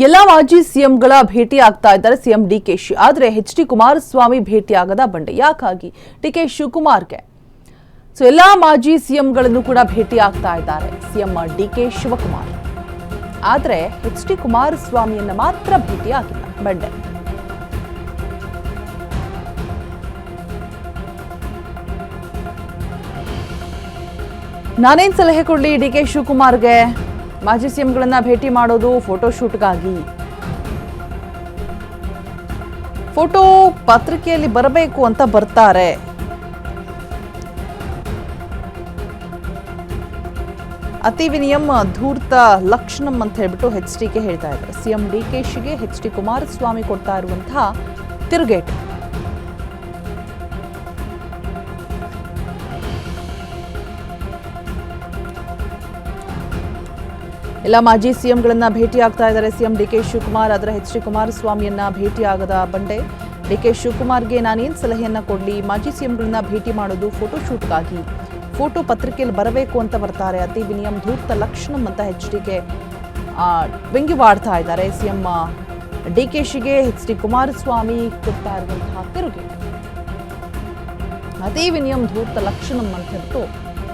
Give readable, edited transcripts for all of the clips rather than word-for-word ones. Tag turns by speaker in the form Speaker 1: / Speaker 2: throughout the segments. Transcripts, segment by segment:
Speaker 1: ಎಲ್ಲ ಮಾಜಿ ಸಿಎಂಗಳ ಭೇಟಿ ಆಗ್ತಾ ಇದ್ದಾರೆ ಸಿಎಂ ಡಿಕೆಶಿ. ಆದರೆ ಎಚ್.ಡಿ. ಕುಮಾರಸ್ವಾಮಿ ಭೇಟಿಯಾಗದ ಬಂಡೆ ಯಾಕಾಗಿ ಡಿಕೆ ಶಿವಕುಮಾರ್ಗೆ? ಎಲ್ಲ ಮಾಜಿ ಸಿಎಂಗಳನ್ನು ಕೂಡ ಭೇಟಿ ಆಗ್ತಾ ಇದ್ದಾರೆ ಸಿಎಂ ಡಿಕೆ ಶಿವಕುಮಾರ್. ಆದರೆ ಎಚ್.ಡಿ. ಕುಮಾರಸ್ವಾಮಿಯನ್ನ ಮಾತ್ರ ಭೇಟಿ ಆಗಿಲ್ಲ ಬಂಡೆ. ನಾನೇನ್ ಸಲಹೆ ಕೊಡ್ಲಿ ಡಿಕೆ ಶಿವಕುಮಾರ್ಗೆ? ಮಾಜಿ ಸಿಎಂಗಳನ್ನ ಭೇಟಿ ಮಾಡೋದು ಫೋಟೋಶೂಟ್ಗಾಗಿ, ಫೋಟೋ ಪತ್ರಿಕೆಯಲ್ಲಿ ಬರಬೇಕು ಅಂತ ಬರ್ತಾರೆ. ಅತಿ ವಿನಿಯಂ ಧೂರ್ತ ಲಕ್ಷಣಂ ಅಂತ ಹೇಳ್ಬಿಟ್ಟು ಎಚ್.ಡಿಗೆ ಹೇಳ್ತಾ ಇದ್ದಾರೆ. CM ಡಿಕೆಶಿಗೆ H D. ಕುಮಾರಸ್ವಾಮಿ ಕೊಡ್ತಾ ಇರುವಂತಹ ತಿರುಗೇಟು. ಎಲ್ಲ ಮಾಜಿ ಸಿಎಂಗಳನ್ನ ಭೇಟಿ ಆಗ್ತಾ ಇದ್ದಾರೆ ಸಿಎಂ ಡಿಕೆ ಶಿವಕುಮಾರ್. ಆದರೆ ಎಚ್.ಡಿ. ಕುಮಾರಸ್ವಾಮಿಯನ್ನ ಭೇಟಿ ಆಗದ ಬಂಡೆ. ಡಿಕೆ ಶಿವಕುಮಾರ್ಗೆ ನಾನೇನ್ ಸಲಹೆಯನ್ನ ಕೊಡ್ಲಿ? ಮಾಜಿ ಸಿಎಂಗಳನ್ನ ಭೇಟಿ ಮಾಡೋದು ಫೋಟೋಶೂಟ್ಗಾಗಿ, ಫೋಟೋ ಪತ್ರಿಕೆಯಲ್ಲಿ ಬರಬೇಕು ಅಂತ ಬರ್ತಾರೆ. ಅತಿ ವಿನಿಯಂ ಧೂರ್ತ ಲಕ್ಷಣಂ ಅಂತ ಎಚ್.ಡಿಗೆ ವ್ಯಂಗ್ಯವಾಡ್ತಾ ಇದ್ದಾರೆ ಸಿಎಂ ಡಿಕೆಶಿಗೆ ಎಚ್.ಡಿ. ಕುಮಾರಸ್ವಾಮಿ ಕೊಡ್ತಾ ಇರುವಂತಹ ತಿರುಗೇಟು. ಅತಿ ವಿನಿಯಂ ಧೂರ್ತ ಲಕ್ಷಣಂ ಅಂತ ಹೇಳ್ಬಿಟ್ಟು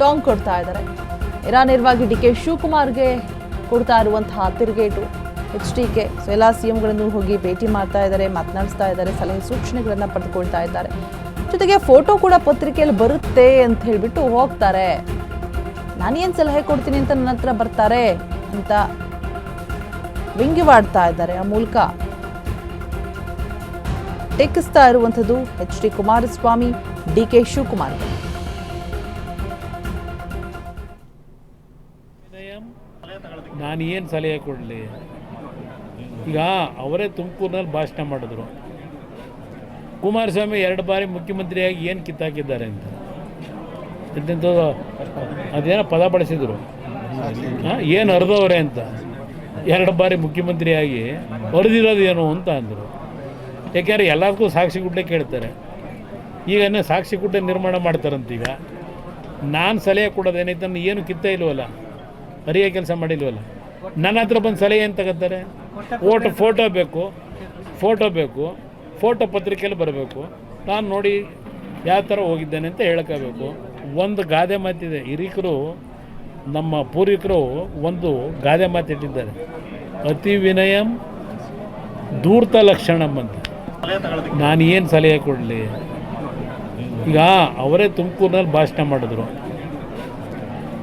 Speaker 1: ಟಾಂಗ್ ಕೊಡ್ತಾ ಇದ್ದಾರೆ. ನೇರವಾಗಿ ಡಿಕೆ ಶಿವಕುಮಾರ್ಗೆ ಕೊಡ್ತಾ ಇರುವಂತಹ ತಿರುಗೇಟು ಎಚ್.ಡಿಗೆ. ಎಲ್ಲ ಸಿಎಂಗಳನ್ನು ಹೋಗಿ ಭೇಟಿ ಮಾಡ್ತಾ ಇದ್ದಾರೆ, ಮಾತನಾಡಿಸ್ತಾ ಇದ್ದಾರೆ, ಸಲಹೆ ಸೂಚನೆಗಳನ್ನ ಪಡೆದುಕೊಳ್ತಾ ಇದ್ದಾರೆ. ಜೊತೆಗೆ ಫೋಟೋ ಕೂಡ ಪತ್ರಿಕೆಯಲ್ಲಿ ಬರುತ್ತೆ ಅಂತ ಹೇಳ್ಬಿಟ್ಟು ಹೋಗ್ತಾರೆ. ನಾನೇನ್ ಸಲಹೆ ಕೊಡ್ತೀನಿ ಅಂತ ನನ್ನ ಹತ್ರ ಬರ್ತಾರೆ ಅಂತ ವ್ಯಂಗ್ಯವಾಡ್ತಾ ಇದ್ದಾರೆ. ಆ ಮೂಲಕ ಟೆಕ್ಕಿಸ್ತಾ ಇರುವಂಥದ್ದು ಎಚ್.ಡಿ. ಕುಮಾರಸ್ವಾಮಿ ಡಿಕೆ ಶಿವಕುಮಾರ್.
Speaker 2: ನಾನು ಏನು ಸಲಹೆ ಕೊಡಲಿ? ಈಗ ಅವರೇ ತುಮಕೂರಿನಲ್ಲಿ ಭಾಷಣ ಮಾಡಿದ್ರು. ಕುಮಾರಸ್ವಾಮಿ 2 ಬಾರಿ ಮುಖ್ಯಮಂತ್ರಿಯಾಗಿ ಏನು ಕಿತ್ತಾಕಿದ್ದಾರೆ ಅಂತ ಎಂತೆಂಥದ್ದು ಅದೇನೋ ಪದ ಬಳಸಿದರು. ಏನು ಹರಿದವ್ರೆ ಅಂತ. 2 ಬಾರಿ ಮುಖ್ಯಮಂತ್ರಿಯಾಗಿ ಹರಿದಿರೋದು ಏನು ಅಂತ ಅಂದರು. ಯಾಕೆಂದರೆ ಎಲ್ಲದಕ್ಕೂ ಸಾಕ್ಷಿ ಗುಡ್ಡೆ ಕೇಳ್ತಾರೆ. ಈಗ ಸಾಕ್ಷಿ ಗುಡ್ಡೆ ನಿರ್ಮಾಣ ಮಾಡ್ತಾರಂತೀಗ. ನಾನು ಸಲಹೆ ಕೊಡೋದೇನೈತೆ ನನ್ನ ಏನು ಕಿತ್ತ ಇಲ್ವಲ್ಲ, ಅರಿಯ ಕೆಲಸ ಮಾಡಿಲ್ವಲ್ಲ. ನನ್ನ ಹತ್ರ ಬಂದು ಸಲಹೆ ಏನು ತಗೋತಾರೆ? ಫೋಟೋ ಬೇಕು, ಫೋಟೋ ಪತ್ರಿಕೆಯಲ್ಲಿ ಬರಬೇಕು. ನಾನು ನೋಡಿ ಯಾವ ಥರ ಹೋಗಿದ್ದೇನೆ ಅಂತ ಹೇಳ್ಕೋಬೇಕು. ಒಂದು ಗಾದೆ ಮಾತಿದೆ, ಹಿರಿಕರು ನಮ್ಮ ಪೂರ್ವಿಕರು ಒಂದು ಗಾದೆ ಮಾತಿಟ್ಟಿದ್ದಾರೆ, ಅತಿ ವಿನಯಂ ಧೂರ್ತ ಲಕ್ಷಣಂ ಅಂತ. ನಾನು ಏನು ಸಲಹೆ ಕೊಡಲಿ? ಈಗ ಅವರೇ ತುಮಕೂರಿನಲ್ಲಿ ಭಾಷಣ ಮಾಡಿದ್ರು.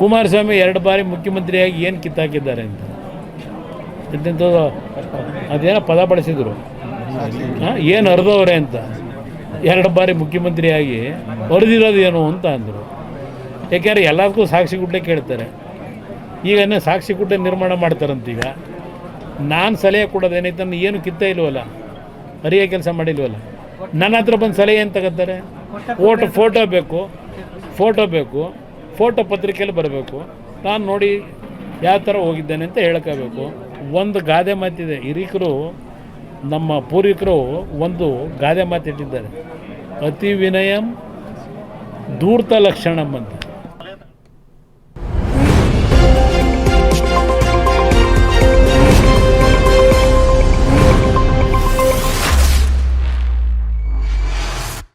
Speaker 2: ಕುಮಾರಸ್ವಾಮಿ 2 ಬಾರಿ ಮುಖ್ಯಮಂತ್ರಿಯಾಗಿ ಏನು ಕಿತ್ತಾಕಿದ್ದಾರೆ ಅಂತ ಎಂತೆಂಥದ್ದು ಅದೇನೋ ಪದ ಬಳಸಿದರು. ಏನು ಹರಿದವ್ರೆ ಅಂತ. 2 ಬಾರಿ ಮುಖ್ಯಮಂತ್ರಿಯಾಗಿ ಹರಿದಿರೋದು ಏನು ಅಂತ ಅಂದರು. ಯಾಕೆಂದರೆ ಎಲ್ಲದಕ್ಕೂ ಸಾಕ್ಷಿ ಗುಡ್ಡೆ ಕೇಳ್ತಾರೆ. ಈಗ ಸಾಕ್ಷಿ ಗುಡ್ಡೆ ನಿರ್ಮಾಣ ಮಾಡ್ತಾರಂತೀಗ. ನಾನು ಸಲಹೆ ಕೊಡೋದೇನೈತೆ ನನ್ನ ಏನು ಕಿತ್ತ ಇಲ್ವಲ್ಲ, ಅರಿಯ ಕೆಲಸ ಮಾಡಿಲ್ವಲ್ಲ. ನನ್ನ ಹತ್ರ ಬಂದು ಸಲಹೆ ಏನು ತಗೋತಾರೆ? ಫೋಟೋ ಬೇಕು, ಫೋಟೋ ಪತ್ರಿಕೆಯಲ್ಲಿ ಬರಬೇಕು. ನಾನು ನೋಡಿ ಯಾವ ಥರ ಹೋಗಿದ್ದೇನೆ ಅಂತ ಹೇಳ್ಕೋಬೇಕು. ಒಂದು ಗಾದೆ ಮಾತಿದೆ, ಹಿರಿಕರು ನಮ್ಮ ಪೂರ್ವಿಕರು ಒಂದು ಗಾದೆ ಮಾತಿಟ್ಟಿದ್ದಾರೆ, ಅತಿ ವಿನಯಂ ಧೂರ್ತ ಲಕ್ಷಣಂ ಅಂತ.